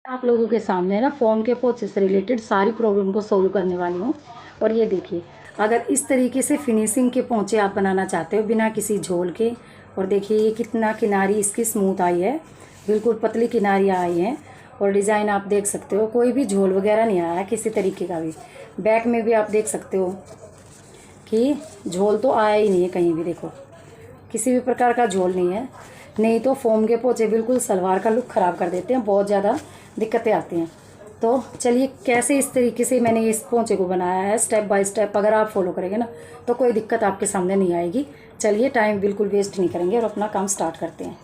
आप लोगों के सामने ना फ़ोम के पोचे से रिलेटेड सारी प्रॉब्लम को सोल्व करने वाली हूँ। और ये देखिए, अगर इस तरीके से फिनिशिंग के पोंचे आप बनाना चाहते हो बिना किसी झोल के, और देखिए ये कितना किनारी इसकी स्मूथ आई है, बिल्कुल पतली किनारियाँ आई हैं। और डिज़ाइन आप देख सकते हो, कोई भी झोल वगैरह नहीं आया है किसी तरीके का भी। बैक में भी आप देख सकते हो कि झोल तो आया ही नहीं है कहीं भी, देखो किसी भी प्रकार का झोल नहीं है। नहीं तो फ़ोम के पोंचे बिल्कुल सलवार का लुक ख़राब कर देते हैं, बहुत ज़्यादा दिक्कतें आती हैं। तो चलिए कैसे इस तरीके से मैंने इस पोंचे को बनाया है, स्टेप बाय स्टेप अगर आप फॉलो करेंगे ना तो कोई दिक्कत आपके सामने नहीं आएगी। चलिए टाइम बिल्कुल वेस्ट नहीं करेंगे और अपना काम स्टार्ट करते हैं।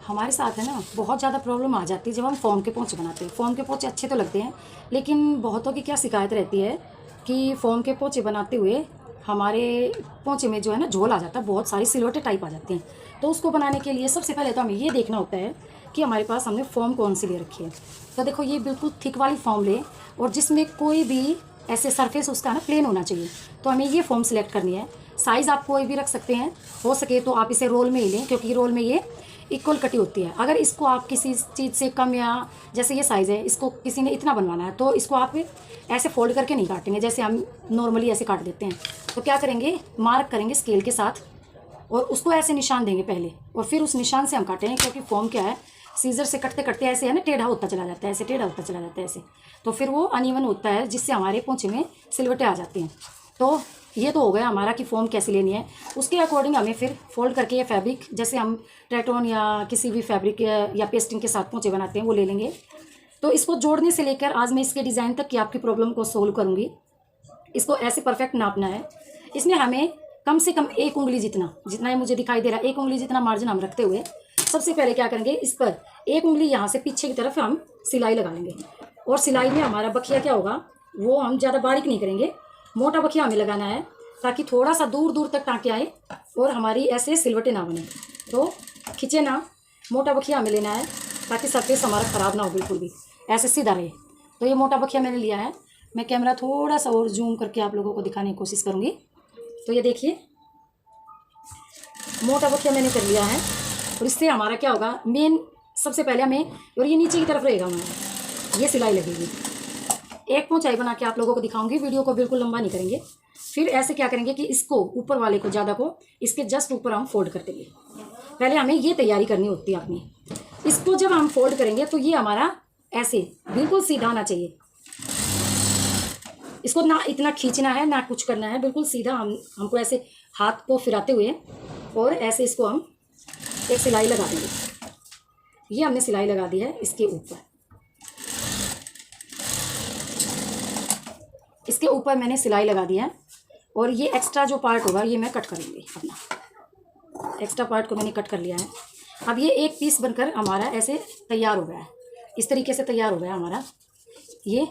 हमारे साथ है ना बहुत ज़्यादा प्रॉब्लम आ जाती है जब हम फ़ोम के पोंचे बनाते हैं। फ़ोम के पोंचे अच्छे तो लगते हैं, लेकिन बहुतों की क्या शिकायत रहती है कि फ़ोम के पोंचे बनाते हुए हमारे पोंचे में जो है ना झोल आ जाता है, बहुत सारी सिलवटें टाइप आ जाती हैं। तो उसको बनाने के लिए सबसे पहले तो हमें ये देखना होता है कि हमारे पास हमने फ़ोम कौन सी ले रखी है। तो देखो ये बिल्कुल थिक वाली फ़ोम ले, और जिसमें कोई भी ऐसे सरफेस उसका ना प्लेन होना चाहिए। तो हमें ये फ़ोम सिलेक्ट करनी है। साइज़ आप कोई भी रख सकते हैं, हो सके तो आप इसे रोल में ही लें, क्योंकि रोल में ये इक्वल कटी होती है। अगर इसको आप किसी चीज़ से कम, या जैसे ये साइज़ है, इसको किसी ने इतना बनवाना है तो इसको आप ऐसे फोल्ड करके नहीं काटेंगे जैसे हम नॉर्मली ऐसे काट देते हैं। तो क्या करेंगे, मार्क करेंगे स्केल के साथ और उसको ऐसे निशान देंगे पहले, और फिर उस निशान से हम काटेंगे। क्योंकि फॉर्म क्या है, सीजर से कटते कटते ऐसे है ना टेढ़ा होता चला जाता है, ऐसे टेढ़ा होता चला जाता है ऐसे, तो फिर वो अनइवन होता है जिससे हमारे पोंचे में सिलवटें आ जाती हैं। तो ये तो हो गया हमारा कि फॉर्म कैसे लेनी है। उसके अकॉर्डिंग हमें फिर फोल्ड करके ये फैब्रिक, जैसे हम ट्रेटोन या किसी भी फैब्रिक या पेस्टिंग के साथ पोंचे बनाते हैं वो ले लेंगे। तो इसको जोड़ने से लेकर आज मैं इसके डिज़ाइन तक की आपकी प्रॉब्लम को सोल्व करूँगी। इसको ऐसे परफेक्ट नापना है। इसमें हमें कम से कम 1 उंगली जितना, जितना ये मुझे दिखाई दे रहा है 1 उंगली जितना मार्जिन हम रखते हुए सबसे पहले क्या करेंगे, इस पर 1 उंगली यहाँ से पीछे की तरफ हम सिलाई लगा लेंगे। और सिलाई में हमारा बखिया क्या होगा, वो हम ज़्यादा बारीक नहीं करेंगे, मोटा बखिया हमें लगाना है ताकि थोड़ा सा दूर दूर तक टाँके आए और हमारी ऐसे सिलवटें ना बने। तो खींचे ना, मोटा बखिया हमें लेना है ताकि सरफेस हमारा ख़राब ना हो, बिल्कुल भी ऐसे सीधा रहे। तो ये मोटा बखिया मैंने लिया है। मैं कैमरा थोड़ा सा और जूम करके आप लोगों को दिखाने की कोशिश करूँगी। तो ये देखिए मोटा बखिया मैंने कर लिया है। और इससे हमारा क्या होगा, मेन सबसे पहले हमें, और ये नीचे की तरफ रहेगा हमारा, ये सिलाई लगेगी। एक पोंचाई बना के आप लोगों को दिखाऊंगी, वीडियो को बिल्कुल लंबा नहीं करेंगे। फिर ऐसे क्या करेंगे कि इसको ऊपर वाले को, ज़्यादा को इसके जस्ट ऊपर हम फोल्ड कर देंगे। पहले हमें ये तैयारी करनी होती है अपनी। इसको जब हम फोल्ड करेंगे तो ये हमारा ऐसे बिल्कुल सीधा आना चाहिए। इसको ना इतना खींचना है ना कुछ करना है, बिल्कुल सीधा हमको ऐसे हाथ को फिराते हुए और ऐसे इसको हम एक सिलाई लगा देंगे। ये हमने सिलाई लगा दी है इसके ऊपर। इसके ऊपर मैंने सिलाई लगा दी है, और ये एक्स्ट्रा जो पार्ट होगा ये मैं कट करूँगी। अपना एक्स्ट्रा पार्ट को मैंने कट कर लिया है। अब ये एक पीस बनकर हमारा ऐसे तैयार हो गया है, इस तरीके से तैयार हो गया हमारा ये।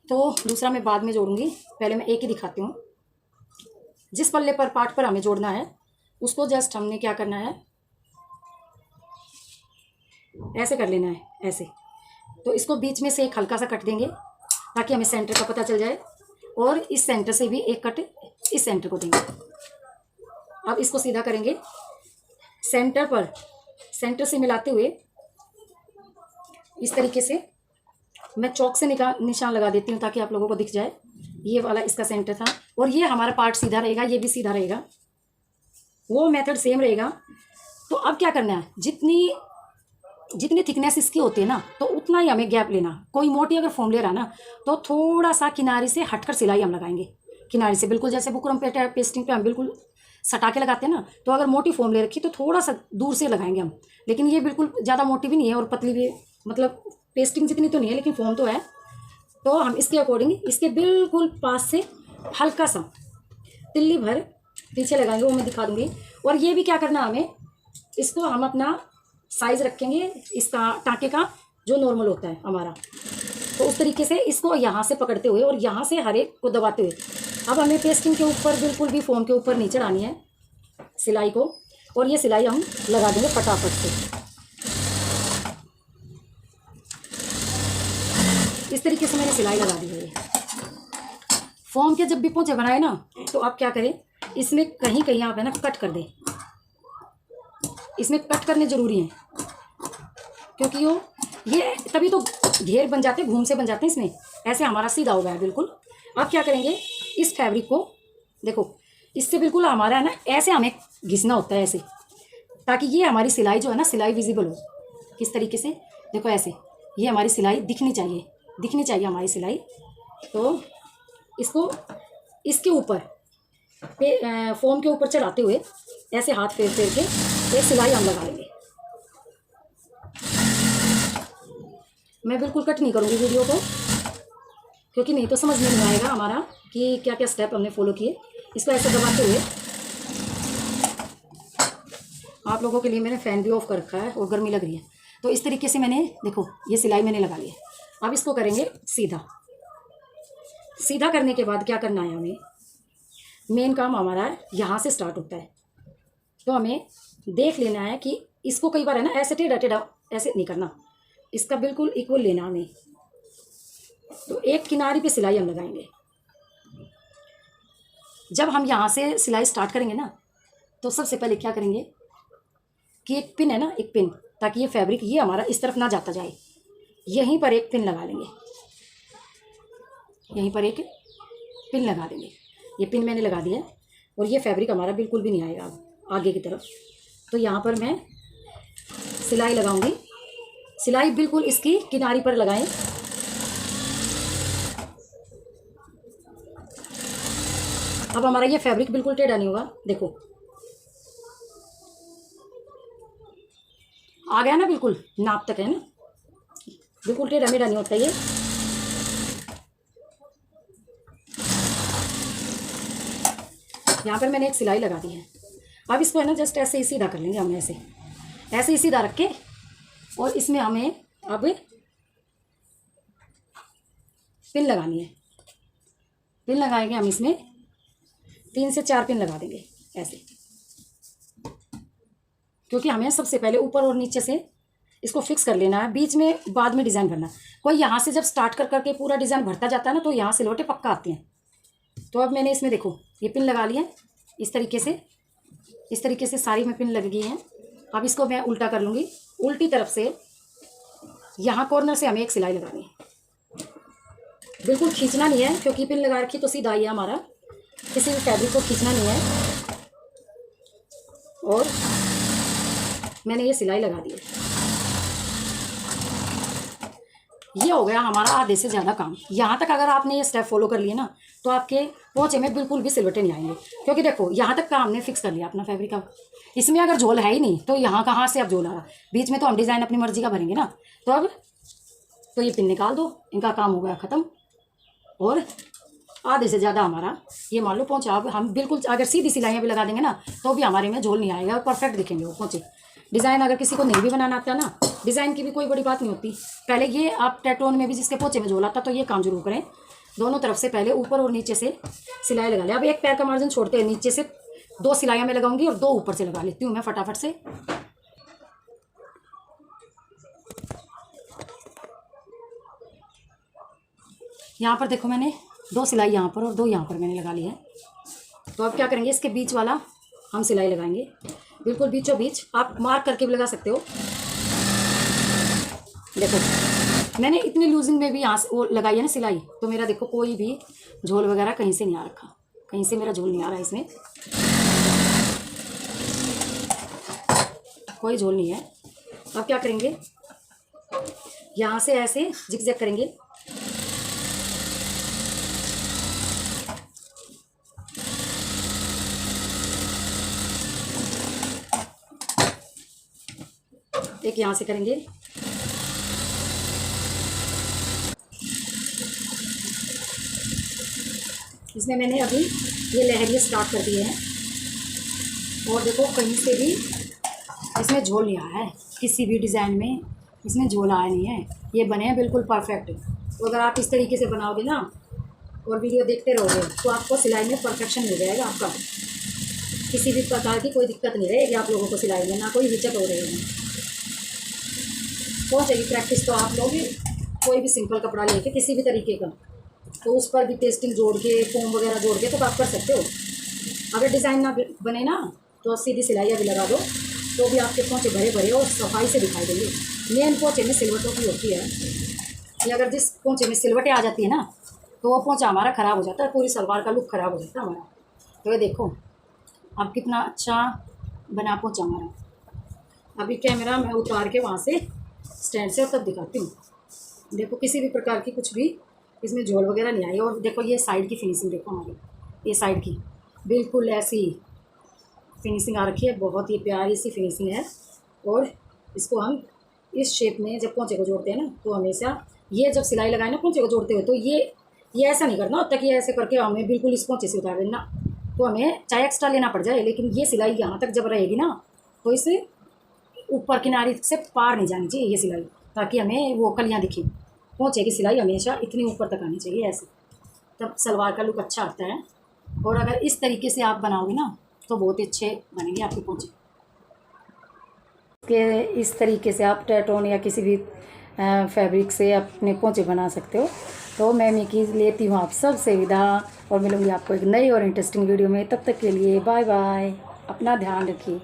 तो दूसरा मैं बाद में जोड़ूंगी, पहले मैं एक ही दिखाती हूँ। जिस पल्ले पर पार्ट पर हमें जोड़ना है उसको जस्ट हमने क्या करना है, ऐसे कर लेना है ऐसे। तो इसको बीच में से एक हल्का सा कट देंगे ताकि हमें सेंटर का पता चल जाए, और इस सेंटर से भी एक कट इस सेंटर को देंगे। अब इसको सीधा करेंगे, सेंटर पर सेंटर से मिलाते हुए इस तरीके से मैं चौक से निशान लगा देती हूँ ताकि आप लोगों को दिख जाए। ये वाला इसका सेंटर था, और ये हमारा पार्ट सीधा रहेगा, ये भी सीधा रहेगा, वो मेथड सेम रहेगा। तो अब क्या करना है, जितनी थिकनेस इसकी होती है ना तो उतना ही हमें गैप लेना। कोई मोटी अगर फॉर्म ले रहा ना तो थोड़ा सा किनारे से हटकर सिलाई हम लगाएंगे, किनारे से बिल्कुल जैसे बुकरम पेस्टिंग पे हम बिल्कुल सटा के लगाते हैं ना। तो अगर मोटी फॉर्म ले रखी तो थोड़ा सा दूर से लगाएंगे हम, लेकिन ये बिल्कुल ज़्यादा मोटी भी नहीं है और पतली भी, मतलब पेस्टिंग जितनी तो नहीं है लेकिन फॉर्म तो है। तो हम इसके अकॉर्डिंग इसके बिल्कुल पास से हल्का सा तिल्ली भर पीछे लगाएंगे, वो मैं दिखा दूंगी। और ये भी क्या करना, हमें इसको हम अपना साइज रखेंगे इसका टाँके का जो नॉर्मल होता है हमारा। तो उस तरीके से इसको यहाँ से पकड़ते हुए और यहाँ से हर एक को दबाते हुए अब हमें पेस्टिंग के ऊपर बिल्कुल भी फॉर्म के ऊपर नहीं चढ़ानी है सिलाई को, और ये सिलाई हम लगा देंगे फटाफट से। इस तरीके से मैंने सिलाई लगा दी है। फॉर्म के जब भी पोंचे बनाए ना तो आप क्या करें, इसमें कहीं कहीं आप है ना कट कर दें। इसमें कट करने ज़रूरी हैं क्योंकि वो ये तभी तो घेर बन जाते, घूम से बन जाते हैं इसमें। ऐसे हमारा सीधा हो गया है बिल्कुल। अब क्या करेंगे, इस फैब्रिक को देखो, इससे बिल्कुल हमारा है ना, ऐसे हमें घिसना होता है ऐसे, ताकि ये हमारी सिलाई जो है ना, सिलाई विजिबल हो। किस तरीके से, देखो ऐसे, ये हमारी सिलाई दिखनी चाहिए हमारी सिलाई। तो इसको इसके ऊपर फोम के ऊपर चढ़ाते हुए ऐसे हाथ फेर फेर के एक सिलाई हम लगा लेंगे। मैं बिल्कुल कट नहीं करूँगी वीडियो को, क्योंकि नहीं तो समझ में नहीं आएगा हमारा कि क्या क्या स्टेप हमने फॉलो किए। इसको ऐसे दबाते हुए, आप लोगों के लिए मैंने फ़ैन भी ऑफ कर रखा है और गर्मी लग रही है, तो इस तरीके से मैंने, देखो ये सिलाई मैंने लगा ली है। अब इसको करेंगे सीधा। सीधा करने के बाद क्या करना है हमें, मेन काम हमारा यहाँ से स्टार्ट होता है। तो हमें देख लेना है कि इसको कई बार है ना ऐसे टेढ़ा टेढ़ा ऐसे नहीं करना, इसका बिल्कुल इक्वल लेना हमें। तो एक किनारे पे सिलाई हम लगाएंगे। जब हम यहाँ से सिलाई स्टार्ट करेंगे ना, तो सबसे पहले क्या करेंगे कि एक पिन है ना, एक पिन, ताकि ये फैब्रिक ये हमारा इस तरफ ना जाता जाए, यहीं पर एक पिन लगा लेंगे। यहीं पर एक पिन लगा देंगे। ये पिन मैंने लगा दिया और ये फैब्रिक हमारा बिल्कुल भी नहीं आएगा आगे की तरफ। तो यहाँ पर मैं सिलाई लगाऊंगी। सिलाई बिल्कुल इसकी किनारी पर लगाएं। अब हमारा ये फैब्रिक बिल्कुल टेढ़ा नहीं होगा, देखो आ गया ना, बिल्कुल नाप तक है ना, बिल्कुल टेढ़ा मेढ़ा नहीं होता ये। यहाँ पर मैंने एक सिलाई लगा दी है। अब इसको है ना जस्ट ऐसे ही सीधा कर लेंगे हम, ऐसे ही सीधा रख के, और इसमें हमें अब पिन लगानी है। पिन लगाएंगे हम, इसमें 3 से 4 पिन लगा देंगे ऐसे, क्योंकि हमें सबसे पहले ऊपर और नीचे से इसको फिक्स कर लेना है, बीच में बाद में डिज़ाइन भरना। कोई यहाँ से जब स्टार्ट कर करके पूरा डिज़ाइन भरता जाता है ना, तो यहाँ से लोटे पक्का आते हैं। तो अब मैंने इसमें देखो ये पिन लगा लिया इस तरीके से सारी में पिन लग गई हैं। अब इसको मैं उल्टा कर लूँगी। उल्टी तरफ से यहाँ कॉर्नर से हमें एक सिलाई लगानी है। बिल्कुल खींचना नहीं है, क्योंकि पिन लगा रखी तो सीधा ही है हमारा, किसी भी फैब्रिक को खींचना नहीं है। और मैंने ये सिलाई लगा दी है। ये हो गया हमारा आधे से ज़्यादा काम। यहाँ तक अगर आपने ये स्टेप फॉलो कर लिए ना, तो आपके पोंचे में बिल्कुल भी सिलवटें नहीं आएंगे, क्योंकि देखो यहाँ तक का हमने फिक्स कर लिया अपना फैब्रिक। अब इसमें अगर झोल है ही नहीं, तो यहाँ कहाँ से अब झोल आ रहा, बीच में तो हम डिज़ाइन अपनी मर्जी का भरेंगे ना। तो अब तो ये पिन निकाल दो, इनका काम हो गया ख़त्म। और आधे से ज़्यादा हमारा ये मान लो पोंचा। अब हम बिल्कुल अगर सीधी सिलाइयाँ भी लगा देंगे ना, तो भी हमारे में झोल नहीं आएगा और परफेक्ट दिखेंगे वो पोंचे। डिज़ाइन अगर किसी को नहीं भी बनाना आता ना, डिज़ाइन की भी कोई बड़ी बात नहीं होती। पहले ये आप टेटोन में भी जिसके पोंचे में झोल आता, तो ये काम जरूर करें। दोनों तरफ से पहले ऊपर और नीचे से सिलाई लगा लें। अब एक पैर का मार्जिन छोड़ते हैं, नीचे से 2 सिलाइयाँ मैं लगाऊंगी और 2 ऊपर से लगा लेती हूँ मैं फटाफट से। यहाँ पर देखो मैंने 2 सिलाई यहाँ पर और 2 यहाँ पर मैंने लगा ली है। तो अब क्या करेंगे, इसके बीच वाला हम सिलाई लगाएंगे, बिल्कुल बीचों बीच। आप मार्क करके भी लगा सकते हो। देखो मैंने इतनी लूजिंग में भी यहाँ से वो लगाई है ना सिलाई, तो मेरा देखो कोई भी झोल वगैरह कहीं से नहीं आ रखा, कहीं से मेरा झोल नहीं आ रहा है, इसमें कोई झोल नहीं है। अब क्या करेंगे, यहाँ से ऐसे जिगजैग करेंगे। एक यहाँ से करेंगे, इसमें मैंने अभी ये लहरिए स्टार्ट कर दिए हैं। और देखो कहीं से भी इसमें झोल नहीं आया है, किसी भी डिज़ाइन में इसमें झोल आया नहीं है। ये बने हैं बिल्कुल परफेक्ट। तो अगर आप इस तरीके से बनाओगे ना और वीडियो देखते रहोगे, तो आपको सिलाई में परफेक्शन मिल जाएगा। आपका किसी भी प्रकार की कोई दिक्कत नहीं रहेगी आप लोगों को सिलाई में, ना कोई हिचक हो रही है। हो जाएगी प्रैक्टिस तो आप लोग कोई भी सिंपल कपड़ा लेके किसी भी तरीके का, तो उस पर भी पेस्टिंग जोड़ के, फोम वगैरह जोड़ के तो आप कर सकते हो। अगर डिज़ाइन ना बने ना, तो सीधी सिलाइयाँ भी लगा दो, तो भी आपके पोंचे भरे भरे और सफाई से दिखाई देंगे। मेन पोंचे में सिलवटों की होती है कि अगर जिस पोंचे में सिलवटें आ जाती है ना, तो वो पोंचा हमारा ख़राब हो जाता है, पूरी सलवार का लुक ख़राब हो जाता है हमारा। तो ये देखो अब कितना अच्छा बना पोंचा हमारा। अभी कैमरा मैं उतार के वहाँ से स्टैंड से तब दिखाती हूँ। देखो किसी भी प्रकार की कुछ भी इसमें झोल वगैरह नहीं आई। और देखो ये साइड की फिनिशिंग देखो हमारी, ये साइड की बिल्कुल ऐसी फिनिशिंग आ रखी है, बहुत ही प्यारी सी फिनिशिंग है। और इसको हम इस शेप में जब पोंचे को जोड़ते हैं ना, तो हमेशा ये जब सिलाई लगाए ना पोंचे को जोड़ते हुए, तो ये ऐसा नहीं करना होता कि ऐसे करके हमें बिल्कुल इस पोंचे से उतार देना। तो हमें चाहे एक्स्ट्रा लेना पड़ जाए, लेकिन ये सिलाई यहाँ तक जब रहेगी ना, तो इसे ऊपर किनारे से पार नहीं जानी चाहिए ये सिलाई, ताकि हमें वो कलियाँ दिखें। पोंचे की सिलाई हमेशा इतनी ऊपर तक आनी चाहिए ऐसे, तब सलवार का लुक अच्छा आता है। और अगर इस तरीके से आप बनाओगे ना, तो बहुत ही अच्छे बनेंगे आपके पोंचे के। इस तरीके से आप टैटोन या किसी भी फैब्रिक से अपने पोंचे बना सकते हो। तो मैं मिकी लेती हूँ आप सबसे विदा, और मिलूँगी आपको एक नई और इंटरेस्टिंग वीडियो में। तब तक के लिए बाय बाय, अपना ध्यान रखिए।